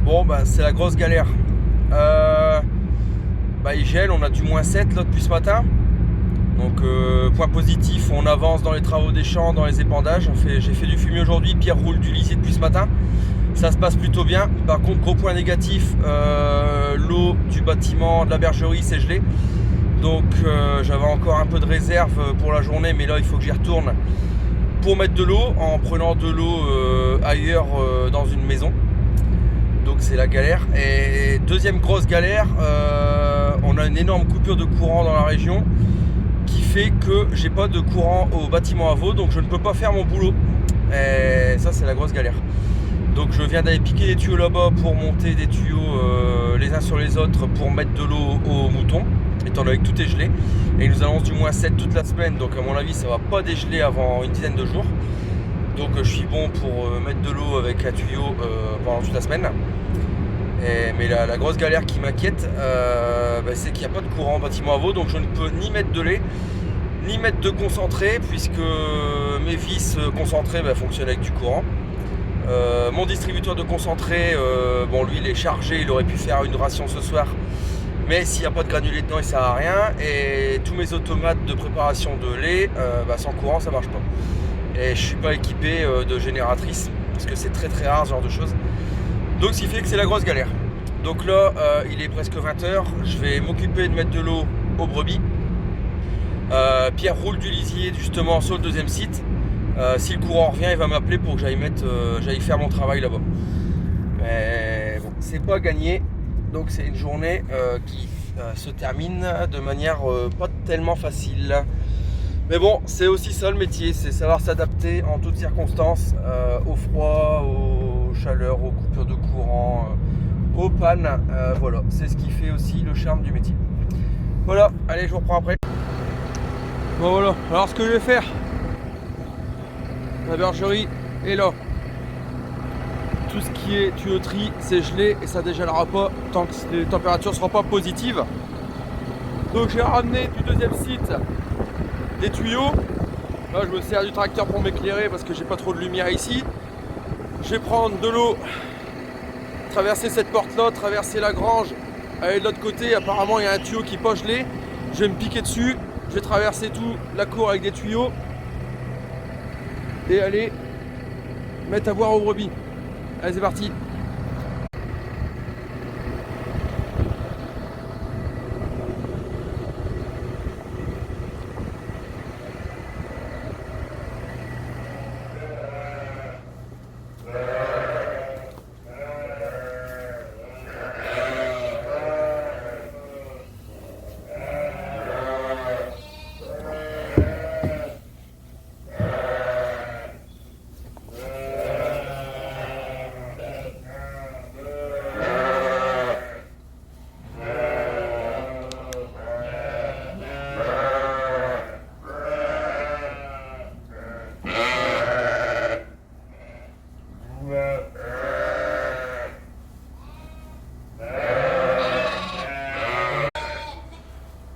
Bon bah c'est la grosse galère. Il gèle, on a du -7 là depuis ce matin. Donc point positif, on avance dans les travaux des champs, dans les épandages. J'ai fait du fumier aujourd'hui, Pierre roule du lisier depuis ce matin. Ça se passe plutôt bien. Par contre, gros point négatif, l'eau du bâtiment, de la bergerie, c'est gelé. Donc j'avais encore un peu de réserve pour la journée, mais là il faut que j'y retourne pour mettre de l'eau en prenant de l'eau ailleurs dans une maison. Donc c'est la galère. Et deuxième grosse galère, on a une énorme coupure de courant dans la région qui fait que j'ai pas de courant au bâtiment Avaux, donc je ne peux pas faire mon boulot. Et ça c'est la grosse galère. Donc je viens d'aller piquer des tuyaux là-bas pour monter des tuyaux les uns sur les autres pour mettre de l'eau aux moutons, étant donné que tout est gelé. Et ils nous annoncent du -7 toute la semaine, donc à mon avis ça va pas dégeler avant une dizaine de jours. Donc je suis bon pour mettre de l'eau avec un tuyau pendant toute la semaine. Mais la grosse galère qui m'inquiète, c'est qu'il n'y a pas de courant au bâtiment Avaux, donc je ne peux ni mettre de lait, ni mettre de concentré, puisque mes vis concentrées fonctionnent avec du courant. Mon distributeur de concentré, bon lui il est chargé, il aurait pu faire une ration ce soir, mais s'il n'y a pas de granulés dedans il sert à rien. Et tous mes automates de préparation de lait, sans courant ça marche pas. Et je suis pas équipé de génératrice, parce que c'est très rare ce genre de choses. Donc ce qui fait que c'est la grosse galère. Donc là il est presque 20h, je vais m'occuper de mettre de l'eau aux brebis. Pierre roule du lisier justement sur le deuxième site. Si le courant revient, il va m'appeler pour que j'aille faire mon travail là-bas. Mais bon, c'est pas gagné. Donc c'est une journée qui se termine de manière pas tellement facile. Mais bon, c'est aussi ça le métier, c'est savoir s'adapter en toutes circonstances, au froid, aux chaleurs, aux coupures de courant, aux pannes. Voilà, c'est ce qui fait aussi le charme du métier. Voilà, allez, je vous reprends après. Bon voilà, alors ce que je vais faire, la bergerie est là. Tout ce qui est tuyauterie, c'est gelé et ça dégèlera pas tant que les températures ne seront pas positives. Donc j'ai ramené du deuxième site des tuyaux. Là je me sers du tracteur pour m'éclairer parce que j'ai pas trop de lumière ici. Je vais prendre de l'eau, traverser cette porte là, traverser la grange, aller de l'autre côté. Apparemment il y a un tuyau qui n'est pas gelé. Je vais me piquer dessus, je vais traverser toute la cour avec des tuyaux et aller mettre à boire aux brebis. Allez, c'est parti.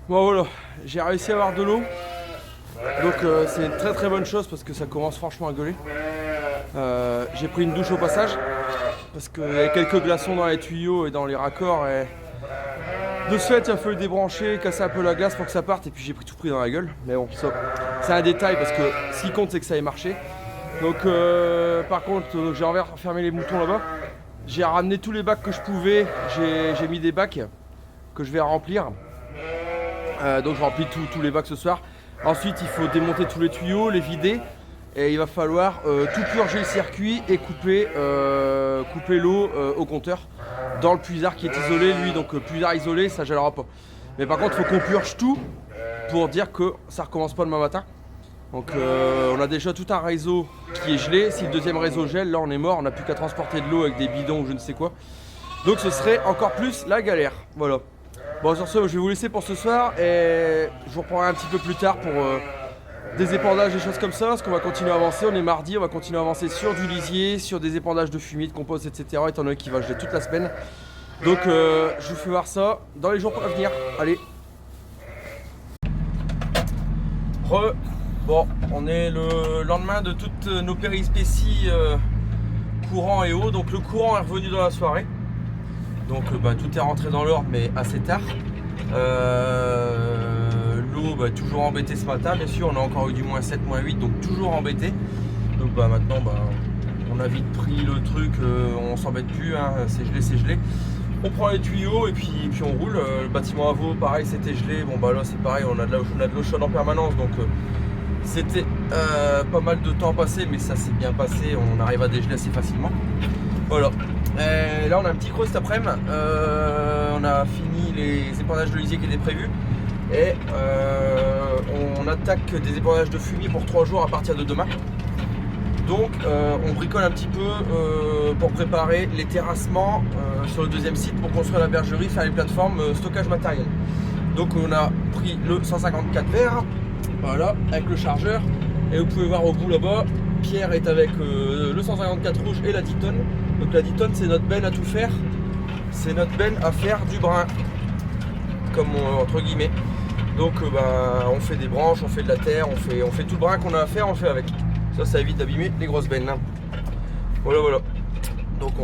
Bon voilà, j'ai réussi à avoir de l'eau. Donc c'est une très bonne chose parce que ça commence franchement à gueuler. J'ai pris une douche au passage parce qu'il y a quelques glaçons dans les tuyaux et dans les raccords. Et de ce fait, il a fallu débrancher, casser un peu la glace pour que ça parte. Et puis j'ai tout pris dans la gueule. Mais bon, ça, c'est un détail parce que ce qui compte, c'est que ça ait marché. Donc par contre, j'ai enfermé les moutons là-bas. J'ai ramené tous les bacs que je pouvais. J'ai mis des bacs que je vais remplir. Donc je remplis tous les bacs ce soir. Ensuite il faut démonter tous les tuyaux, les vider. Et il va falloir tout purger le circuit et couper l'eau au compteur dans le puisard qui est isolé lui. Donc puisard isolé, ça gèlera pas. Mais par contre il faut qu'on purge tout pour dire que ça recommence pas demain matin. Donc on a déjà tout un réseau qui est gelé. Si le deuxième réseau gèle, là on est mort. On n'a plus qu'à transporter de l'eau avec des bidons ou je ne sais quoi. Donc ce serait encore plus la galère. Voilà. Bon sur ce, je vais vous laisser pour ce soir et je vous reprendrai un petit peu plus tard pour des épandages, des choses comme ça, parce qu'on va continuer à avancer. On est mardi, on va continuer à avancer sur du lisier, sur des épandages de fumier, de compost, etc. Étant donné qu'il va geler toute la semaine. Donc je vous fais voir ça dans les jours à venir. Allez. Bon, on est le lendemain de toutes nos périspéties courant et eau. Donc le courant est revenu dans la soirée. Donc tout est rentré dans l'ordre, mais assez tard. L'eau toujours embêtée ce matin, bien sûr. On a encore eu du -7, -8, donc toujours embêté. Donc maintenant on a vite pris le truc, on s'embête plus, hein, c'est gelé, c'est gelé. On prend les tuyaux et puis on roule. Le bâtiment à Vaux, pareil, c'était gelé. Bon là c'est pareil, on a de l'eau chaude en permanence, donc c'était pas mal de temps passé, mais ça s'est bien passé, on arrive à dégeler assez facilement. Voilà. Et là on a un petit creux cet après-midi. On a fini les épandages de lisier qui étaient prévus. Et on attaque des épandages de fumier pour 3 jours à partir de demain. Donc on bricole un petit peu pour préparer les terrassements sur le deuxième site pour construire la bergerie, faire les plateformes, stockage matériel. Donc on a pris le 154 vert, voilà, avec le chargeur. Et vous pouvez voir au bout là-bas, Pierre est avec le 154 rouge et la 10 tonnes. Donc la 10 tonnes c'est notre benne à tout faire. C'est notre benne à faire du brin, comme entre guillemets. Donc on fait des branches, on fait de la terre, on fait tout le brin qu'on a à faire, on le fait avec. Ça évite d'abîmer les grosses bennes. Voilà. Donc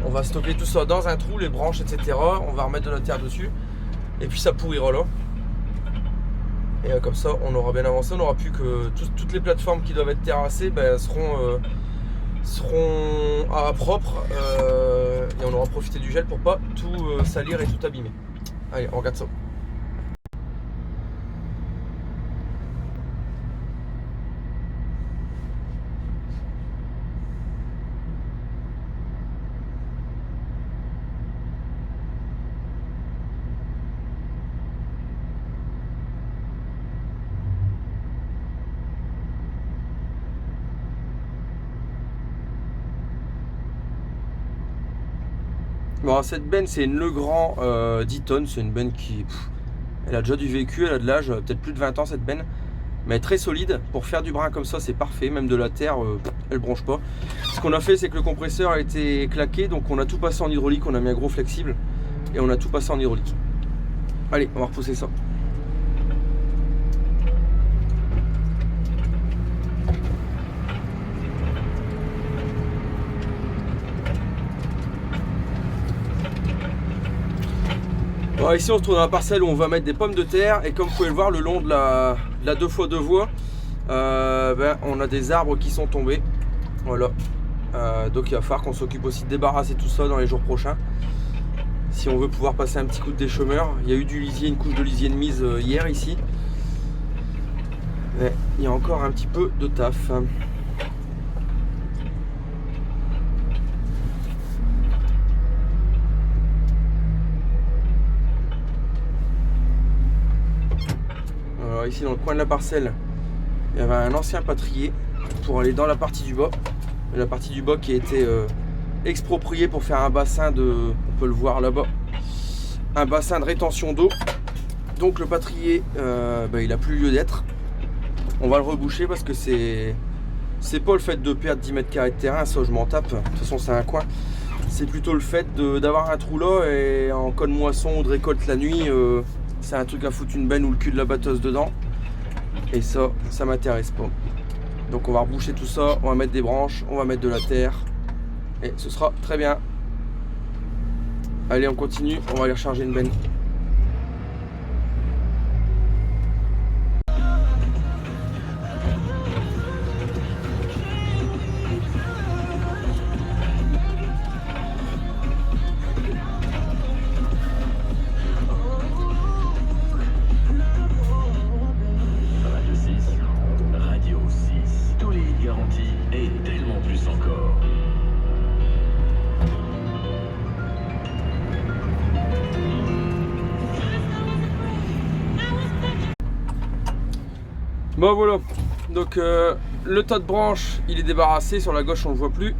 on va stocker tout ça dans un trou, les branches, etc. On va remettre de la terre dessus. Et puis ça pourrira là. Et comme ça, on aura bien avancé. On n'aura plus que toutes les plateformes qui doivent être terrassées seront à propre. Et on aura profité du gel pour pas tout salir et tout abîmer. Allez, on regarde ça. Bon, cette benne c'est une Legrand 10 tonnes, c'est une benne qui elle a déjà du vécu, elle a de l'âge, peut-être plus de 20 ans cette benne, mais très solide. Pour faire du brin comme ça c'est parfait, même de la terre elle bronche pas. Ce qu'on a fait c'est que le compresseur a été claqué, donc on a tout passé en hydraulique, on a mis un gros flexible et on a tout passé en hydraulique. Allez, on va repousser ça. Alors ici on se trouve dans la parcelle où on va mettre des pommes de terre, et comme vous pouvez le voir le long de la 2x2 voies, on a des arbres qui sont tombés. Voilà. Donc il va falloir qu'on s'occupe aussi de débarrasser tout ça dans les jours prochains. Si on veut pouvoir passer un petit coup de déchômeur. Il y a eu du lisier, une couche de lisier de mise hier ici. Mais il y a encore un petit peu de taf. Alors ici dans le coin de la parcelle, il y avait un ancien pâtrier pour aller dans la partie du bas. La partie du bas qui a été expropriée pour faire un bassin de, on peut le voir là-bas, un bassin de rétention d'eau. Donc le pâtrier, il n'a plus lieu d'être. On va le reboucher parce que c'est pas le fait de perdre 10 mètres carrés de terrain, ça je m'en tape. De toute façon c'est un coin. C'est plutôt le fait d'avoir un trou là et en cas de moisson ou de récolte la nuit, c'est un truc à foutre une benne ou le cul de la batteuse dedans. Et ça m'intéresse pas. Donc on va reboucher tout ça, on va mettre des branches, on va mettre de la terre. Et ce sera très bien. Allez, on continue, on va aller recharger une benne. Bon voilà, donc le tas de branches il est débarrassé, sur la gauche on ne le voit plus.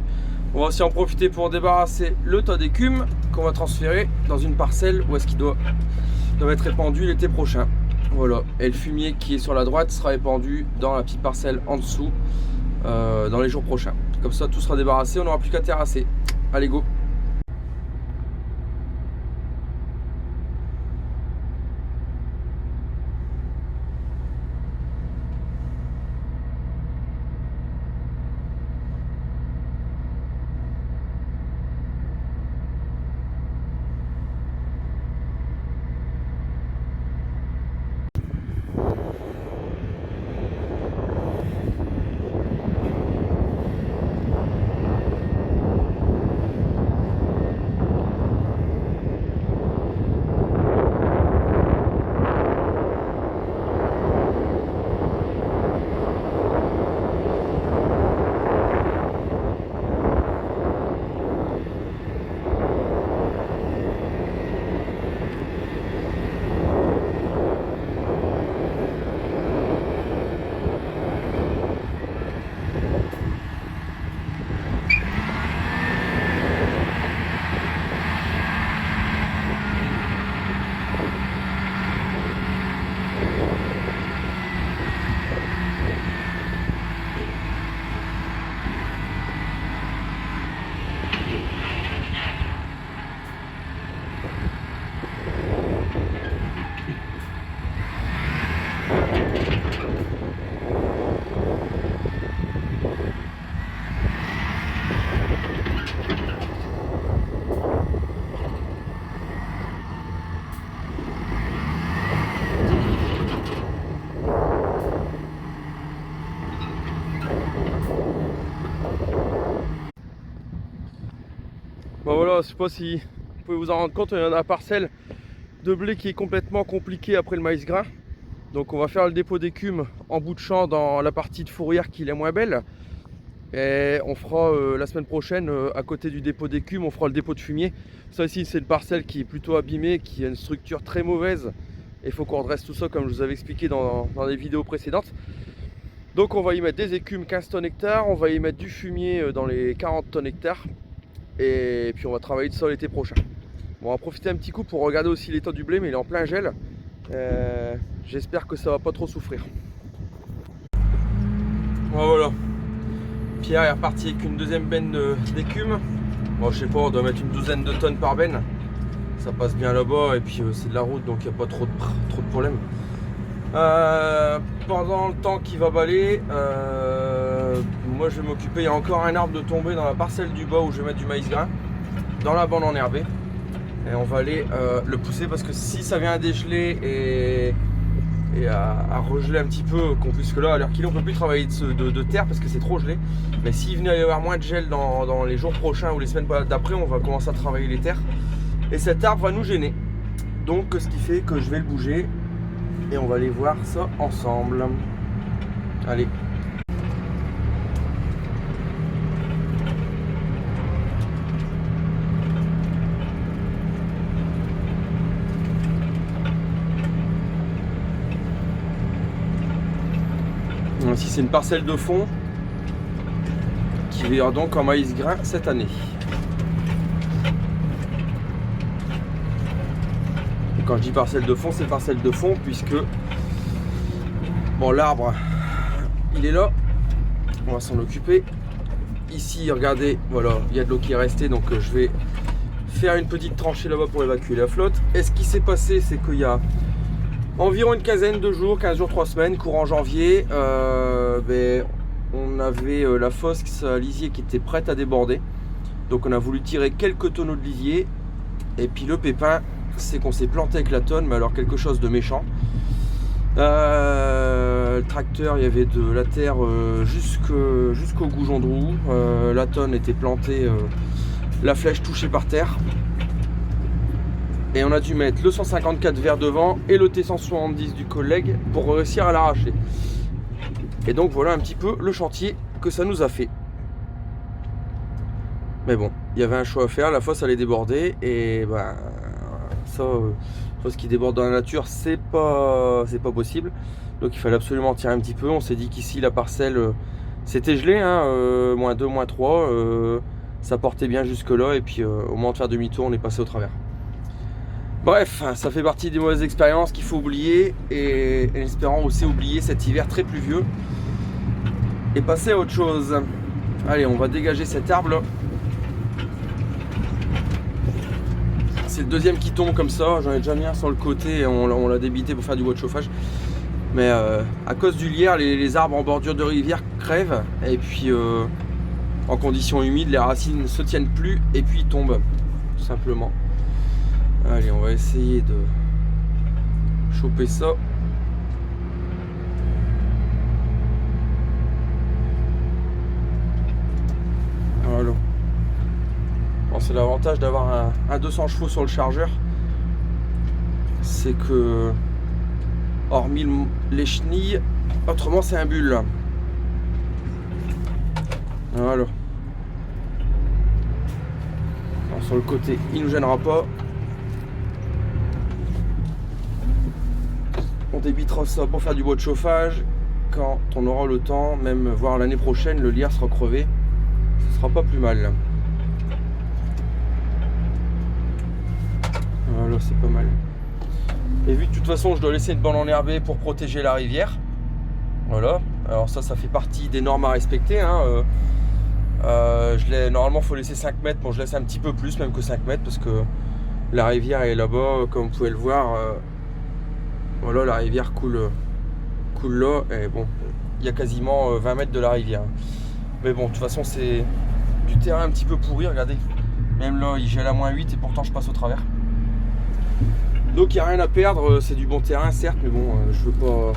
On va aussi en profiter pour débarrasser le tas d'écume qu'on va transférer dans une parcelle où est-ce qu'il doit être répandu l'été prochain. Voilà, et le fumier qui est sur la droite sera répandu dans la petite parcelle en dessous dans les jours prochains. Comme ça tout sera débarrassé, on n'aura plus qu'à terrasser. Allez go! Bon voilà, je sais pas si vous pouvez vous en rendre compte, il y en a un parcelle de blé qui est complètement compliqué après le maïs grain. Donc on va faire le dépôt d'écume en bout de champ dans la partie de fourrière qui est moins belle. Et on fera la semaine prochaine, à côté du dépôt d'écume, on fera le dépôt de fumier. Ça ici c'est une parcelle qui est plutôt abîmée, qui a une structure très mauvaise. Et il faut qu'on redresse tout ça comme je vous avais expliqué dans les vidéos précédentes. Donc on va y mettre des écumes 15 tonnes hectares, on va y mettre du fumier dans les 40 tonnes hectares. Et puis on va travailler de ça l'été prochain. Bon, on va profiter un petit coup pour regarder aussi l'état du blé, mais il est en plein gel. J'espère que ça va pas trop souffrir. Voilà. Pierre est reparti avec une deuxième benne d'écume. Bon, je sais pas, on doit mettre une douzaine de tonnes par benne. Ça passe bien là-bas et puis c'est de la route, donc il n'y a pas trop de problèmes. Pendant le temps qu'il va balayer, moi je vais m'occuper. Il y a encore un arbre de tomber dans la parcelle du bas où je vais mettre du maïs grain, dans la bande enherbée. Et on va aller le pousser parce que si ça vient à dégeler et à regeler un petit peu, puisque là à l'heure qu'il est on ne peut plus travailler de terre parce que c'est trop gelé. Mais s'il venait à y avoir moins de gel dans les jours prochains ou les semaines d'après, on va commencer à travailler les terres. Et cet arbre va nous gêner. Donc ce qui fait que je vais le bouger et on va aller voir ça ensemble. Allez. Ici c'est une parcelle de fond qui verra donc en maïs grain cette année. Et quand je dis parcelle de fond, c'est parcelle de fond puisque bon, l'arbre il est là, on va s'en occuper. Ici regardez, voilà, il y a de l'eau qui est restée, donc je vais faire une petite tranchée là-bas pour évacuer la flotte. Et ce qui s'est passé, c'est qu'il y a environ une quinzaine de jours, 15 jours, 3 semaines, courant janvier, on avait la fosse à lisier qui était prête à déborder. Donc on a voulu tirer quelques tonneaux de lisier. Et puis le pépin, c'est qu'on s'est planté avec la tonne, mais alors quelque chose de méchant. Le tracteur, il y avait de la terre jusqu'au goujon de roue. La tonne était plantée, la flèche touchée par terre. Et on a dû mettre le 154 vers devant et le T170 du collègue pour réussir à l'arracher. Et donc voilà un petit peu le chantier que ça nous a fait. Mais bon, il y avait un choix à faire, la fosse allait déborder et ben ça, ce qui déborde dans la nature, c'est pas possible. Donc il fallait absolument tirer un petit peu. On s'est dit qu'ici la parcelle c'était gelé, hein, -2, -3, ça portait bien jusque là et puis au moment de faire demi-tour, on est passé au travers. Bref, ça fait partie des mauvaises expériences qu'il faut oublier et en espérant aussi oublier cet hiver très pluvieux et passer à autre chose. Allez, on va dégager cet arbre là. C'est le deuxième qui tombe comme ça, j'en ai déjà mis un sur le côté et on l'a débité pour faire du bois de chauffage. Mais à cause du lierre, les arbres en bordure de rivière crèvent et puis en conditions humides, les racines ne se tiennent plus et puis ils tombent, tout simplement. Allez, on va essayer de choper ça. Voilà. Bon, c'est l'avantage d'avoir un 200 chevaux sur le chargeur. C'est que, hormis les chenilles, autrement c'est un bulle. Voilà. Alors, sur le côté, il nous gênera pas. On débitera ça pour faire du bois de chauffage quand on aura le temps, même voir l'année prochaine, le lierre sera crevé, ce sera pas plus mal. Voilà, c'est pas mal. Et vu que de toute façon je dois laisser une bande enherbée pour protéger la rivière, voilà, alors ça fait partie des normes à respecter, hein. Normalement il faut laisser 5 mètres, bon je laisse un petit peu plus même que 5 mètres parce que la rivière est là-bas, comme vous pouvez le voir. Voilà, la rivière coule là et bon, il y a quasiment 20 mètres de la rivière. Mais bon, de toute façon c'est du terrain un petit peu pourri, regardez. Même là il gèle à -8 et pourtant je passe au travers. Donc il n'y a rien à perdre, c'est du bon terrain certes, mais bon, je veux pas...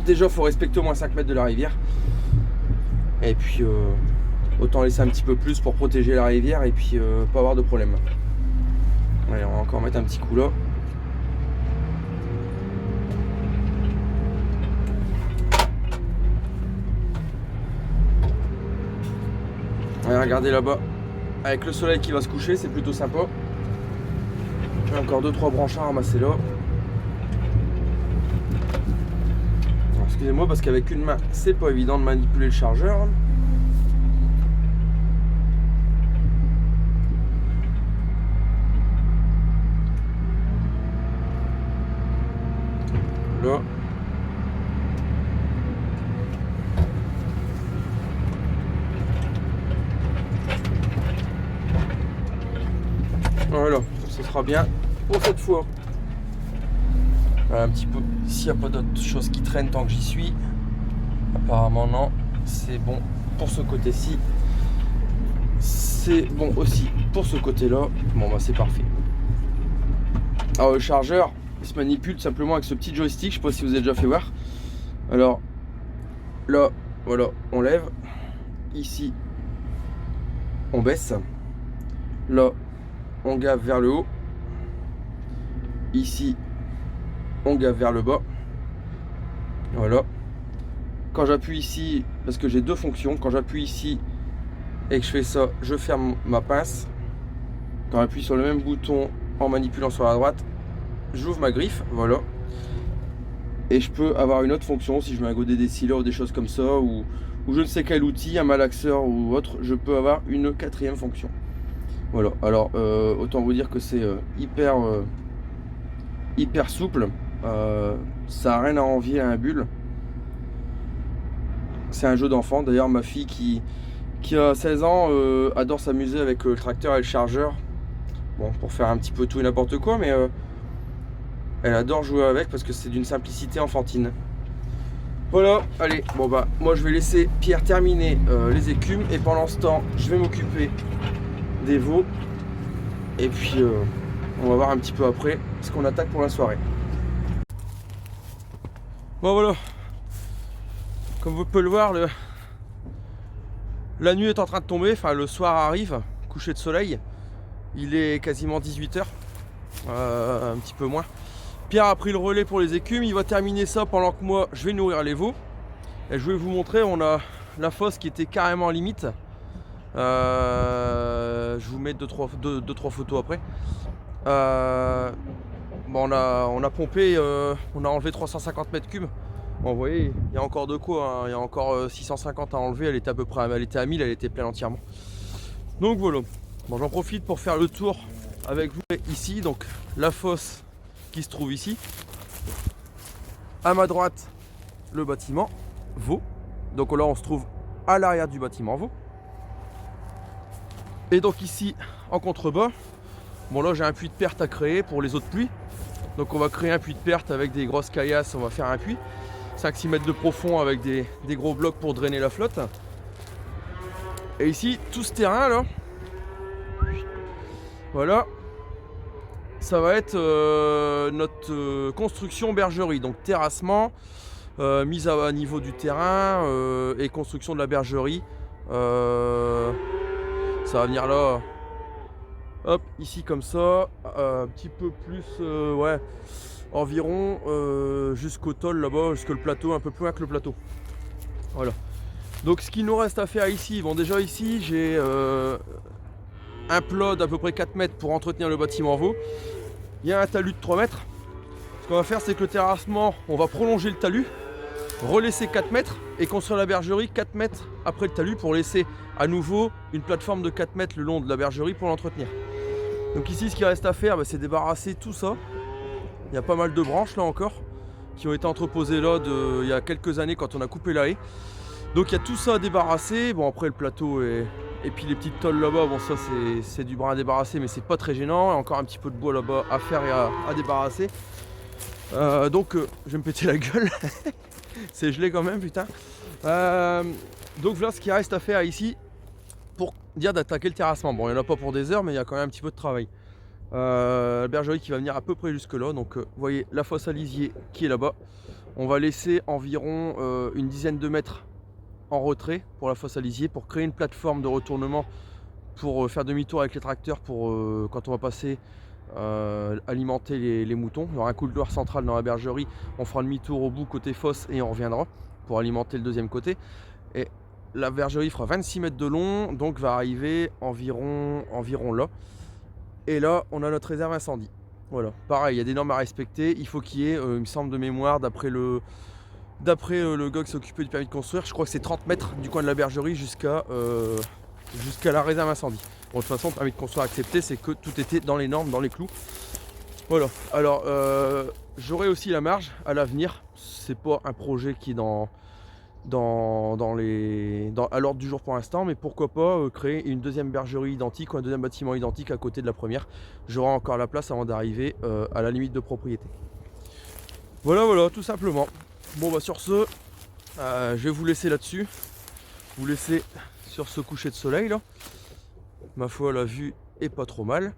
Déjà il faut respecter au moins 5 mètres de la rivière. Et puis autant laisser un petit peu plus pour protéger la rivière et puis pas avoir de problème. Allez, on va encore mettre un petit coup là. Allez, regardez là-bas, avec le soleil qui va se coucher, c'est plutôt sympa. J'ai encore 2-3 branches à ramasser là. Excusez-moi parce qu'avec une main c'est pas évident de manipuler le chargeur. Là. Voilà, ce sera bien pour cette fois. Voilà, un petit peu, s'il n'y a pas d'autres choses qui traînent tant que j'y suis. Apparemment non, c'est bon pour ce côté-ci. C'est bon aussi pour ce côté-là. Bon bah c'est parfait. Alors le chargeur, il se manipule simplement avec ce petit joystick. Je sais pas si vous avez déjà fait voir. Alors là, voilà, on lève. Ici, on baisse. Là, on gave vers le haut. Ici, on gave vers le bas. Voilà. Quand j'appuie ici, parce que j'ai deux fonctions, quand j'appuie ici et que je fais ça, je ferme ma pince. Quand j'appuie sur le même bouton en manipulant sur la droite, j'ouvre ma griffe, voilà. Et je peux avoir une autre fonction, si je mets un godet décilé ou des choses comme ça, ou je ne sais quel outil, un malaxeur ou autre, je peux avoir une quatrième fonction. Voilà, alors autant vous dire que c'est hyper souple. Ça n'a rien à envier à un bulle. C'est un jeu d'enfant. D'ailleurs, ma fille qui a 16 ans adore s'amuser avec le tracteur et le chargeur. Bon, pour faire un petit peu tout et n'importe quoi, mais elle adore jouer avec parce que c'est d'une simplicité enfantine. Voilà, allez, bon bah moi je vais laisser Pierre terminer les écumes et pendant ce temps, je vais m'occuper des veaux. Et puis on va voir un petit peu après ce qu'on attaque pour la soirée. Bon voilà, comme vous pouvez le voir, la nuit est en train de tomber, enfin le soir arrive, coucher de soleil. Il est quasiment 18 h, un petit peu moins. Pierre a pris le relais pour les écumes, il va terminer ça pendant que moi je vais nourrir les veaux. Et je vais vous montrer, on a la fosse qui était carrément limite. Je vous mets 2-3 photos après. Bon, on a pompé, on a enlevé 350 mètres cubes. Bon, vous voyez, il y a encore de quoi, hein. Il y a encore 650 à enlever. Elle était à peu près, elle était à 1000, elle était pleine entièrement. Donc voilà. Bon, j'en profite pour faire le tour avec vous ici. Donc la fosse qui se trouve ici. À ma droite, le bâtiment Vaux. Donc là, on se trouve à l'arrière du bâtiment Vaux. Et donc ici, en contrebas, bon là j'ai un puits de perte à créer pour les eaux de pluie. Donc on va créer un puits de perte avec des grosses caillasses, on va faire un puits. 5-6 mètres de profond avec des gros blocs pour drainer la flotte. Et ici, tout ce terrain là, voilà, ça va être notre construction bergerie. Donc terrassement, mise à niveau du terrain et construction de la bergerie. Ça va venir là, hop, ici comme ça, un petit peu plus, ouais, environ jusqu'au tôle là-bas, jusqu'au plateau, un peu plus loin que le plateau. Voilà. Donc ce qu'il nous reste à faire ici, bon déjà ici j'ai un plat d'à peu près 4 mètres pour entretenir le bâtiment Vaux. Il y a un talus de 3 mètres. Ce qu'on va faire c'est que le terrassement, on va prolonger le talus, relaisser 4 mètres et construire la bergerie 4 mètres après le talus pour laisser à nouveau une plateforme de 4 mètres le long de la bergerie pour l'entretenir. Donc ici ce qui reste à faire, c'est débarrasser tout ça. Il y a pas mal de branches là encore qui ont été entreposées là il y a quelques années quand on a coupé la haie. Donc il y a tout ça à débarrasser. Bon après le plateau et puis les petites tôles là-bas, bon ça c'est du brin à débarrasser mais c'est pas très gênant. Il y a encore un petit peu de bois là-bas à faire et à débarrasser. Donc je vais me péter la gueule. C'est gelé quand même putain. Donc voilà ce qui reste à faire ici pour dire d'attaquer le terrassement. Bon il n'y en a pas pour des heures mais il y a quand même un petit peu de travail. La bergerie qui va venir à peu près jusque là. Donc vous voyez la fosse à lisier qui est là-bas. On va laisser environ une dizaine de mètres en retrait pour la fosse à lisier, pour créer une plateforme de retournement pour faire demi-tour avec les tracteurs pour quand on va passer alimenter les moutons. Il y aura un couloir central dans la bergerie, on fera demi-tour au bout côté fosse et on reviendra pour alimenter le deuxième côté. Et la bergerie fera 26 mètres de long, donc va arriver environ là. Et là, on a notre réserve incendie. Voilà, pareil, il y a des normes à respecter. Il faut qu'il y ait, il me semble de mémoire, d'après le gars qui s'occupait du permis de construire, je crois que c'est 30 mètres du coin de la bergerie jusqu'à la réserve incendie. Bon, de toute façon, le permis de construire accepté, c'est que tout était dans les normes, dans les clous. Voilà, alors j'aurai aussi la marge à l'avenir. C'est pas un projet qui est à l'ordre du jour pour l'instant, mais pourquoi pas créer une deuxième bergerie identique ou un deuxième bâtiment identique à côté de la première. J'aurai encore la place avant d'arriver à la limite de propriété. Voilà, tout simplement. Bon bah sur ce, je vais vous laisser là-dessus. Vous laisser sur ce coucher de soleil là. Ma foi, la vue est pas trop mal.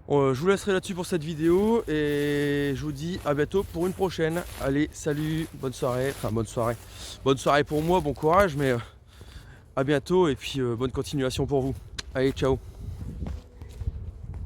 Je vous laisserai là-dessus pour cette vidéo et je vous dis à bientôt pour une prochaine. Allez, salut, bonne soirée, enfin bonne soirée pour moi, bon courage, mais à bientôt et puis bonne continuation pour vous. Allez, ciao.